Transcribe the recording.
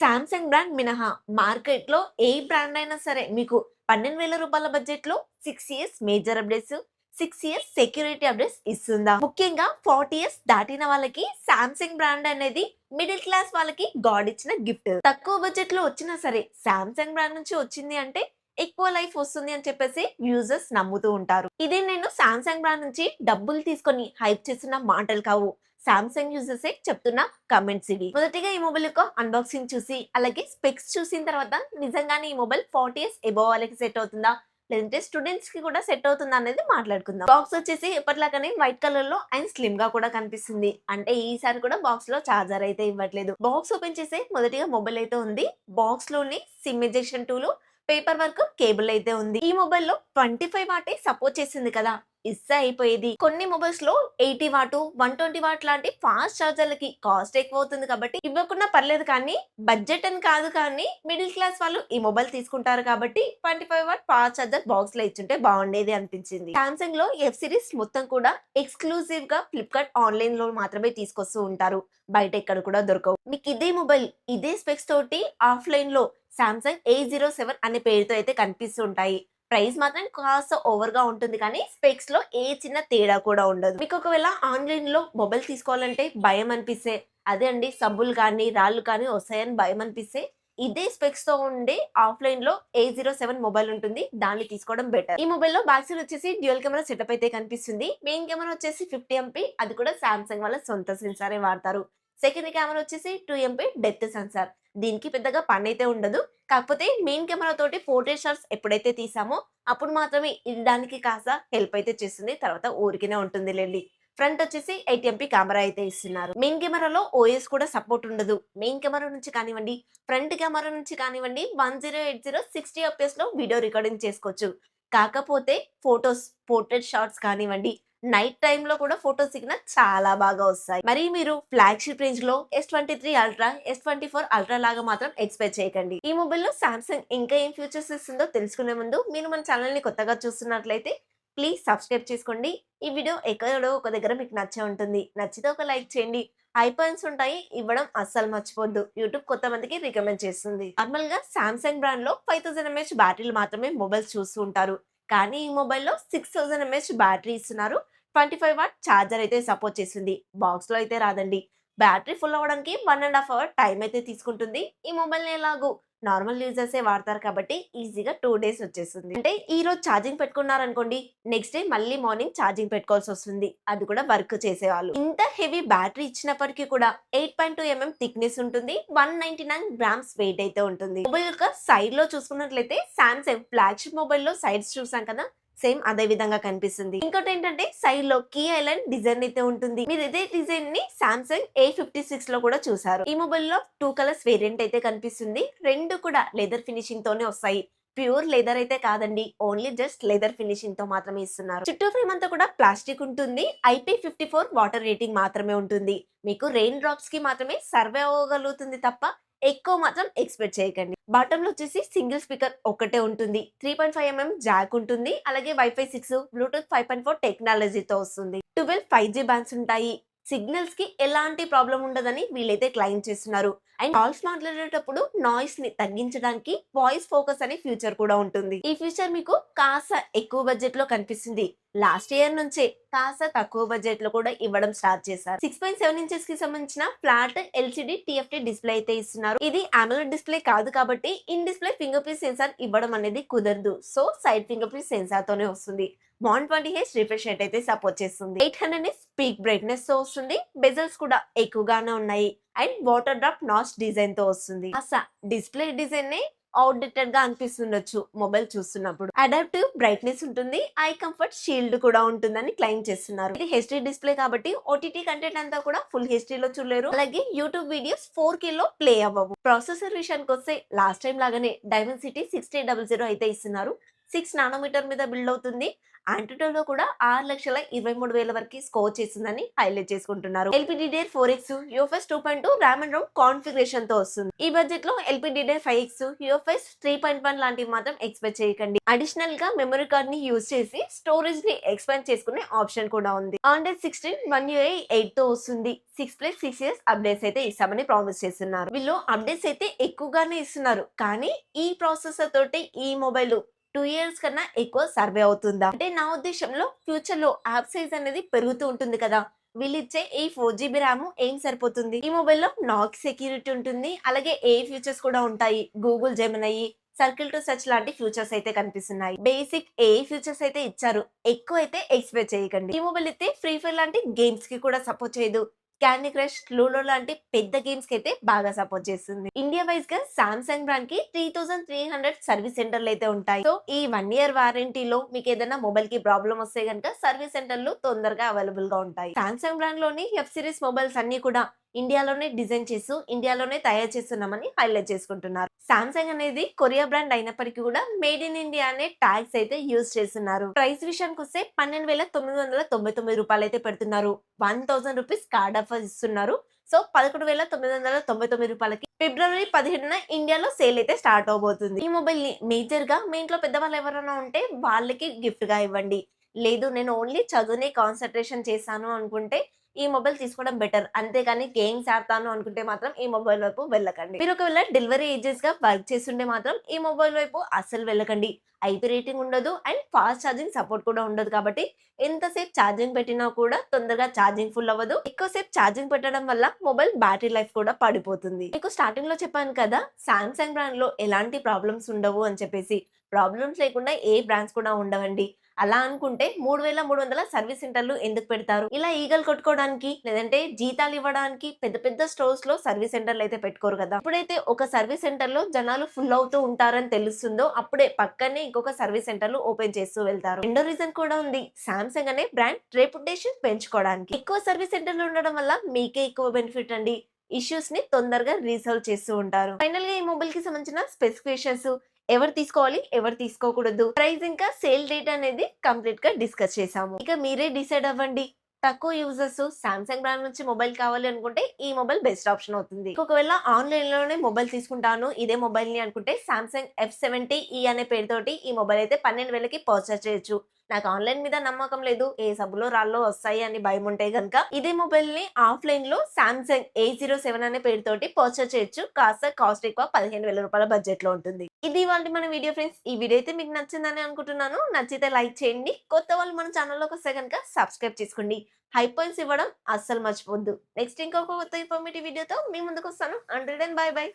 Samsung brand మినహా మార్కెట్‌లో ఏ brand అయినా సరే మీకు రూ. 12,000 బడ్జెట్‌లో 6 years major updates, 6 years security updates ఇస్తుందా? ముఖ్యంగా 40 ఇయర్స్ దాటిన వాళ్ళకి సామ్‌సంగ్ బ్రాండ్ అనేది మిడిల్ క్లాస్ వాళ్ళకి గాడ్ ఇచ్చిన గిఫ్ట్. తక్కువ బడ్జెట్‌లో వచ్చినా సరే సామ్‌సంగ్ బ్రాండ్ నుంచి వచ్చింది అంటే ఎక్కువ లైఫ్ వస్తుంది అని చెప్పేసి యూజర్స్ నమ్ముతూ ఉంటారు. ఇదే నేను సామ్‌సంగ్ బ్రాండ్ నుంచి డబ్బులు తీసుకొని హైప్ చేసిన మాటలు కావు. సామ్‌సంగ్ యూజర్సే చెప్తున్న కామెంట్స్ ఇవి. మొదటిగా ఈ మొబైల్ యొక్క అన్బాక్సింగ్ చూసి, అలాగే స్పెక్స్ చూసిన తర్వాత నిజంగానే ఈ మొబైల్ 40 ఇయర్స్ అబోవ్ వాళ్ళకి సెట్ అవుతుందా? లేదంటే స్టూడెంట్స్ కి కూడా సెట్ అవుతుందా అనేది మాట్లాడుకుందాం. బాక్స్ వచ్చేసి ఎప్పటిలాగానే వైట్ కలర్ లో అండ్ స్లిమ్ గా కూడా కనిపిస్తుంది. అంటే ఈసారి కూడా బాక్స్ లో చార్జర్ అయితే ఇవ్వట్లేదు. బాక్స్ ఓపెన్ చేసి మొదటిగా మొబైల్ అయితే ఉంది. బాక్స్ లోని SIM ejection tool, paper work, cable అయితే ఉంది. ఈ మొబైల్ లో 25 వాటే సపోర్ట్ చేసింది కదా, ఇస్తే అయిపోయేది. కొన్ని మొబైల్స్ లో 80 వాట్, 120 వాట్ లాంటి ఫాస్ట్ చార్జర్లకి కాస్ట్ ఎక్కువ అవుతుంది కాబట్టి ఇవ్వకుండా పర్లేదు, కానీ బడ్జెట్ అని కాదు, కానీ మిడిల్ క్లాస్ వాళ్ళు ఈ మొబైల్ తీసుకుంటారు కాబట్టి 25 వాట్ ఫాస్ట్ చార్జర్ బాక్స్ లో ఇచ్చుంటే బాగుండేది అనిపించింది. సామ్సంగ్ లో ఎఫ్ సిరీస్ మొత్తం కూడా ఎక్స్క్లూజివ్ గా ఫ్లిప్కార్ట్ ఆన్లైన్ లో మాత్రమే తీసుకొస్తూ ఉంటారు. బయట ఎక్కడ కూడా దొరకవు. మీకు ఇదే మొబైల్ ఇదే స్పెక్స్ తోటి ఆఫ్లైన్ లో సామ్సంగ్ A07 అనే పేరుతో అయితే కనిపిస్తుంటాయి. ప్రైస్ మాత్రం కాస్త ఓవర్ గా ఉంటుంది, కానీ స్పెక్స్ లో ఏ చిన్న తేడా కూడా ఉండదు. మీకు ఒకవేళ ఆన్లైన్ లో మొబైల్ తీసుకోవాలంటే భయం అనిపిస్తే, అదే అండి సబ్బులు కానీ రాళ్ళు కానీ వస్తాయని భయం అనిపిస్తే, ఇదే స్పెక్స్ తో ఉండే ఆఫ్లైన్ లో A07 మొబైల్ ఉంటుంది, దాన్ని తీసుకోవడం బెటర్. ఈ మొబైల్ లో బ్యాక్ సైడ్ వచ్చేసి డ్యూయల్ కెమెరా సెటప్ అయితే కనిపిస్తుంది. మెయిన్ కెమెరా వచ్చేసి 50 MP, అది కూడా సామ్సంగ్ వాళ్ళ సొంత సెన్సారే వాడతారు. సెకండ్ కెమెరా వచ్చేసి 2 MP డెప్త్ సెన్సార్. దీనికి పెద్దగా పని అయితే ఉండదు. కాకపోతే మెయిన్ కెమెరా తోటి పోర్ట్రేట్ షాట్స్ ఎప్పుడైతే తీసామో అప్పుడు మాత్రమే ఇది దానికి కాస్త హెల్ప్ అయితే చేస్తుంది. తర్వాత ఊరికనే ఉంటుందిలెండి. ఫ్రంట్ వచ్చేసి 8 MP కెమెరా అయితే ఇస్తున్నారు. మెయిన్ కెమెరాలో ఓఎస్ కూడా సపోర్ట్ ఉండదు. మెయిన్ కెమెరా నుంచి కానివ్వండి, ఫ్రంట్ కెమెరా నుంచి కానివ్వండి 1080 60 fps లో వీడియో రికార్డింగ్ చేసుకోవచ్చు. కాకపోతే ఫోటోస్, పోర్ట్రేట్ షాట్స్ కానివ్వండి, నైట్ టైమ్ లో కూడా ఫోటో సిగ్నల్ చాలా బాగా వస్తాయి. మరి మీరు ఫ్లాగ్షిప్ రేంజ్ లో S23 అల్ట్రా, S24 అల్ట్రా లాగా మాత్రం ఎక్స్పెక్ట్ చేయకండి. ఈ మొబైల్ లో సామ్సంగ్ ఇంకా ఏం ఫీచర్స్ ఇస్తుందో తెలుసుకునే ముందు మీరు మన ఛానల్ ని కొత్తగా చూస్తున్నట్లయితే ప్లీజ్ సబ్స్క్రైబ్ చేసుకోండి. ఈ వీడియో ఎక్కడో ఒక దగ్గర మీకు నచ్చే ఉంటుంది. నచ్చితే ఒక లైక్ చేయండి. హై పాయింట్స్ ఉంటాయి, ఇవ్వడం అస్సలు మర్చిపోద్దు. యూట్యూబ్ కొత్త మందికి రికమెండ్ చేస్తుంది. నార్మల్ గా సామ్సంగ్ బ్రాండ్ లో 5000 mAh బ్యాటరీలు మాత్రమే మొబైల్స్ చూస్తూ ఉంటారు. కానీ ఈ మొబైల్లో 6000 mAh బ్యాటరీ ఇస్తున్నారు. 25 వాట్ ఛార్జర్ అయితే సపోర్ట్ చేస్తుంది. బాక్స్ లో అయితే రాదండి. బ్యాటరీ ఫుల్ అవ్వడానికి 1.5 అవర్ టైం అయితే తీసుకుంటుంది. ఈ మొబైల్ ని ఎలాగో నార్మల్ యూజర్స్ వాడతారు కాబట్టి ఈజీగా 2 డేస్ వచ్చేస్తుంది. అంటే ఈ రోజు ఛార్జింగ్ పెట్టుకున్నారనుకోండి, నెక్స్ట్ డే మళ్ళీ మార్నింగ్ ఛార్జింగ్ పెట్టుకోవాల్సి వస్తుంది. అది కూడా వర్క్ చేసేవాళ్ళు. ఇంత హెవీ బ్యాటరీ ఇచ్చినప్పటికీ కూడా 8.2 mm థిక్నెస్ ఉంటుంది. 199 గ్రామ్స్ వెయిట్ అయితే ఉంటుంది. మొబైల్ యొక్క సైడ్ లో చూసుకున్నట్లయితే సామ్సంగ్ ఫ్లాగ్షిప్ మొబైల్ లో సైడ్స్ చూసాం కదా, సేమ్ అదే విధంగా కనిపిస్తుంది. ఇంకోటి ఏంటంటే సైడ్ లో కీ ఐలాండ్ డిజైన్ అయితే ఉంటుంది. మీరు ఇదే డిజైన్ ని సామ్సంగ్ A56 లో కూడా చూసారు. ఈ మొబైల్ లో 2 కలర్స్ వేరియంట్ అయితే కనిపిస్తుంది. రెండు కూడా లెదర్ ఫినిషింగ్ తోనే వస్తాయి. ప్యూర్ లెదర్ అయితే కాదండి, ఓన్లీ జస్ట్ లెదర్ ఫినిషింగ్ తో మాత్రమే ఇస్తున్నారు. చుట్టూ ఫ్రేమ్ అంతా కూడా ప్లాస్టిక్ ఉంటుంది. IP54 వాటర్ రేటింగ్ మాత్రమే ఉంటుంది. మీకు రెయిన్ డ్రాప్స్ కి మాత్రమే సర్వే అవ్వగలుగుతుంది తప్ప ఎక్కువ మాత్రం ఎక్స్పెక్ట్ చేయకండి. బాటమ్ లో వచ్చేసి సింగిల్ స్పీకర్ ఒక్కటే ఉంటుంది. 3.5 mm జాక్ ఉంటుంది. అలాగే వైఫై 6, బ్లూటూత్ 5.4 టెక్నాలజీతో వస్తుంది. 12 5G బ్యాండ్స్ ఉంటాయి. సిగ్నల్స్ కి ఎలాంటి ప్రాబ్లం ఉండదని వీళ్ళైతే క్లెయిమ్ చేస్తున్నారు. అండ్ కాల్స్ మాట్లాడేటప్పుడు నాయిస్ ని తగ్గించడానికి వాయిస్ ఫోకస్ అనే ఫ్యూచర్ కూడా ఉంటుంది. ఈ ఫ్యూచర్ మీకు కాస్త ఎక్కువ బడ్జెట్ లో కనిపిస్తుంది. లాస్ట్ ఇయర్ నుంచే కాస్త తక్కువ బడ్జెట్ లో కూడా ఇవ్వడం స్టార్ట్ చేశారు. 6.7 ఇంచెస్ కి సంబంధించిన ఫ్లాట్ LCD TFT డిస్ప్లే అయితే ఇస్తున్నారు. ఇది AMOLED డిస్ప్లే కాదు కాబట్టి in display finger print censor ఇవ్వడం అనేది కుదరదు. So side finger print censor తోనే వస్తుంది. 120Hz రిఫ్రెష్ రేట్ అయితే సపోర్ట్ చేస్తుంది. 800 పీక్ బ్రైట్నెస్ తో వస్తుంది. బెజల్స్ కూడా ఎక్కువగానే ఉన్నాయి. And water drop notch design తో వస్తుంది. అసలు డిస్ప్లే డిజైన్ నే అవుట్డేటెడ్ గా అనిపిస్తుండొచ్చు మొబైల్ చూస్తున్నప్పుడు. అడాప్టివ్ బ్రైట్నెస్ ఉంటుంది. ఐ కంఫర్ట్ షీల్డ్ కూడా ఉంటుందని క్లెయిమ్ చేస్తున్నారు. ఇది HD డిస్ప్లే కాబట్టి OTT కంటెంట్ అంతా కూడా ఫుల్ HD లో చూడలేరు. అలాగే యూట్యూబ్ వీడియోస్ 4K లో ప్లే అవ్వవు. ప్రాసెసర్ విషయానికి వస్తే లాస్ట్ టైం లాగానే డైమెన్సిటీ 6000 అయితే ఇస్తున్నారు. 6 నానోమీటర్ మీద బిల్డ్ అవుతుంది. ఆండ్రాయిడ్‌లో కూడా 6,23,000 వరకు స్కోర్ చేసిందని హైలైట్ చేసుకుంటున్నారు. LPDDR4X, UFS 2.2 RAM and ROM కాన్ఫిగరేషన్‌తో వస్తుంది. ఈ బడ్జెట్‌లో LPDDR5X, UFS 3.1 లాంటివి మాత్రం ఎక్స్‌పెక్ట్ చేయకండి. అడిషనల్‌గా మెమరీ కార్డ్‌ని యూజ్ చేసి స్టోరేజ్‌ని ఎక్స్‌పాండ్ చేసుకునే ఆప్షన్ కూడా ఉంది. Android 16 One UI 8తో వస్తుంది. 6+6 ఇయర్స్ అప్డేట్స్ అయితే ఇస్తామని ప్రామిస్ చేస్తున్నారు. వీళ్ళు అప్డేట్స్ అయితే ఎక్కువగానే ఇస్తున్నారు. కానీ ఈ ప్రాసెసర్ తోటి ఈ మొబైల్ 2 ఇయర్స్ కన్నా ఎక్కువ సర్వే అవుతుందా? అంటే నా ఉద్దేశంలో ఫ్యూచర్ లో యాప్ సైజ్ అనేది పెరుగుతూ ఉంటుంది కదా. వీళ్ళిచ్చే ఈ 4 GB ర్యామ్ ఏం సరిపోతుంది? ఈ మొబైల్లో నాక్ సెక్యూరిటీ ఉంటుంది. అలాగే ఏ ఫీచర్స్ కూడా ఉంటాయి. Google Gemini, circle to search లాంటి ఫీచర్స్ అయితే కనిపిస్తున్నాయి. బేసిక్ ఏ ఫీచర్స్ అయితే ఇచ్చారు. ఎక్కువ అయితే ఎక్స్పెక్ట్ చేయకండి. ఈ మొబైల్ అయితే ఫ్రీ ఫైర్ లాంటి గేమ్స్ కి కూడా సపోర్ట్ చేయదు. క్యాండీ క్రష్, లూడో లాంటి పెద్ద గేమ్స్ కి అయితే బాగా సపోర్ట్ చేస్తుంది. ఇండియా వైజ్ గా సామ్సంగ్ బ్రాండ్ కి 3300 సర్వీస్ సెంటర్లు అయితే ఉంటాయి. సో ఈ 1 ఇయర్ వారంటీలో మీకు ఏదైనా మొబైల్ కి ప్రాబ్లం వస్తే గనుక సర్వీస్ సెంటర్లు తొందరగా అవైలబుల్ గా ఉంటాయి. సామ్సంగ్ బ్రాండ్ లోని ఎఫ్ సిరీస్ మొబైల్స్ అన్ని కూడా ఇండియాలోనే డిజైన్ చేస్తూ ఇండియాలోనే తయారు చేస్తున్నామని హైలైట్ చేసుకుంటున్నారు. సామ్సంగ్ అనేది కొరియా బ్రాండ్ అయినప్పటికీ కూడా మేడ్ ఇన్ ఇండియా అనే ట్యాగ్స్ అయితే యూజ్ చేస్తున్నారు. ప్రైస్ విషయానికి వస్తే 12,999 రూపాయలు అయితే పెడుతున్నారు. 1000 రూపీస్ కార్డ్ ఆఫర్ ఇస్తున్నారు. సో 11,999 రూపాయలకి ఫిబ్రవరి 17న ఇండియాలో సేల్ అయితే స్టార్ట్ అవబోతుంది. ఈ మొబైల్ ని మేజర్ గా మీ ఇంట్లో పెద్దవాళ్ళు ఎవరైనా ఉంటే వాళ్ళకి గిఫ్ట్ గా ఇవ్వండి. లేదు నేను ఓన్లీ చదువునే కాన్సన్ట్రేషన్ చేశాను అనుకుంటే ఈ మొబైల్ తీసుకోవడం బెటర్. అంతేగాని గేమ్స్ ఆడతాను అనుకుంటే మాత్రం ఈ మొబైల్ వైపు వెళ్ళకండి. మీరు ఒకవేళ డెలివరీ ఏజెంట్స్ గా వర్క్ చేస్తుంటే మాత్రం ఈ మొబైల్ వైపు అస్సలు వెళ్ళకండి. ఐపీ రేటింగ్ ఉండదు అండ్ ఫాస్ట్ ఛార్జింగ్ సపోర్ట్ కూడా ఉండదు కాబట్టి ఎంతసేపు ఛార్జింగ్ పెట్టినా కూడా తొందరగా ఛార్జింగ్ ఫుల్ అవ్వదు. ఎక్కువసేపు ఛార్జింగ్ పెట్టడం వల్ల మొబైల్ బ్యాటరీ లైఫ్ కూడా పడిపోతుంది. మీకు స్టార్టింగ్ లో చెప్పాను కదా సామ్సంగ్ బ్రాండ్ లో ఎలాంటి ప్రాబ్లమ్స్ ఉండవు అని చెప్పేసి. ప్రాబ్లమ్స్ లేకుండా ఏ బ్రాండ్స్ కూడా ఉండవండి. అలా అనుకుంటే 3,300 సర్వీస్ సెంటర్లు ఎందుకు పెడతారు? ఇలా ఈగలు కొట్టుకోవడానికి లేదంటే జీతాలు ఇవ్వడానికి పెద్ద పెద్ద స్టోర్స్ లో సర్వీస్ సెంటర్లు అయితే పెట్టుకోరు కదా. ఇప్పుడైతే ఒక సర్వీస్ సెంటర్ లో జనాలు ఫుల్ అవుతూ ఉంటారని తెలుస్తుందో అప్పుడే పక్కనే ఇంకొక సర్వీస్ సెంటర్లు ఓపెన్ చేస్తూ వెళ్తారు. రెండో రీజన్ కూడా ఉంది. సామ్సంగ్ అనే బ్రాండ్ రెప్యుటేషన్ పెంచుకోవడానికి. ఎక్కువ సర్వీస్ సెంటర్లు ఉండడం వల్ల మీకే ఎక్కువ బెనిఫిట్ అండి. ఇష్యూస్ ని తొందరగా రీసాల్వ్ చేస్తూ ఉంటారు. ఫైనల్ గా ఈ మొబైల్ కి సంబంధించిన స్పెసిఫికేషన్స్, ఎవరు తీసుకోవాలి ఎవరు తీసుకోకూడదు, ప్రైస్ ఇంకా సేల్ డేట్ అనేది కంప్లీట్ గా డిస్కస్ చేసాము. ఇక మీరే డిసైడ్ అవ్వండి. తక్కువ యూజర్స్ సామ్సంగ్ బ్రాండ్ నుంచి మొబైల్ కావాలి అనుకుంటే ఈ మొబైల్ బెస్ట్ ఆప్షన్ అవుతుంది. ఒకవేళ ఆన్లైన్ లోనే మొబైల్ తీసుకుంటాను ఇదే మొబైల్ ని అనుకుంటే సామ్సంగ్ F70e అనే పేరుతోటి ఈ మొబైల్ అయితే 12,000కి పర్చేస్ చేయొచ్చు. నాకు ఆన్లైన్ మీద నమ్మకం లేదు, ఏ సబ్బులో రాళ్ళో వస్తాయి అని భయం ఉంటే గనుక ఇదే మొబైల్ ని ఆఫ్లైన్ లో సామ్సంగ్ A07 అనే పేరుతోటి పర్చేస్ చేయొచ్చు. కాస్ట్ ఎక్కువ 15,000 రూపాయల బడ్జెట్ లో ఉంటుంది. ఇది ఇవాళ మన వీడియో ఫ్రెండ్స్. ఈ వీడియో అయితే మీకు నచ్చిందని అనుకుంటున్నాను. నచ్చితే లైక్ చేయండి. కొత్త వాళ్ళు మన ఛానల్లోకి వస్తే కనుక సబ్స్క్రైబ్ చేసుకోండి. హై పాయింట్స్ ఇవ్వడం అస్సలు మర్చిపోద్దు. నెక్స్ట్ ఇంకొక కొత్త ఇన్ఫర్మేటివ్ వీడియోతో మీ ముందుకు వస్తాను. Until then bye by.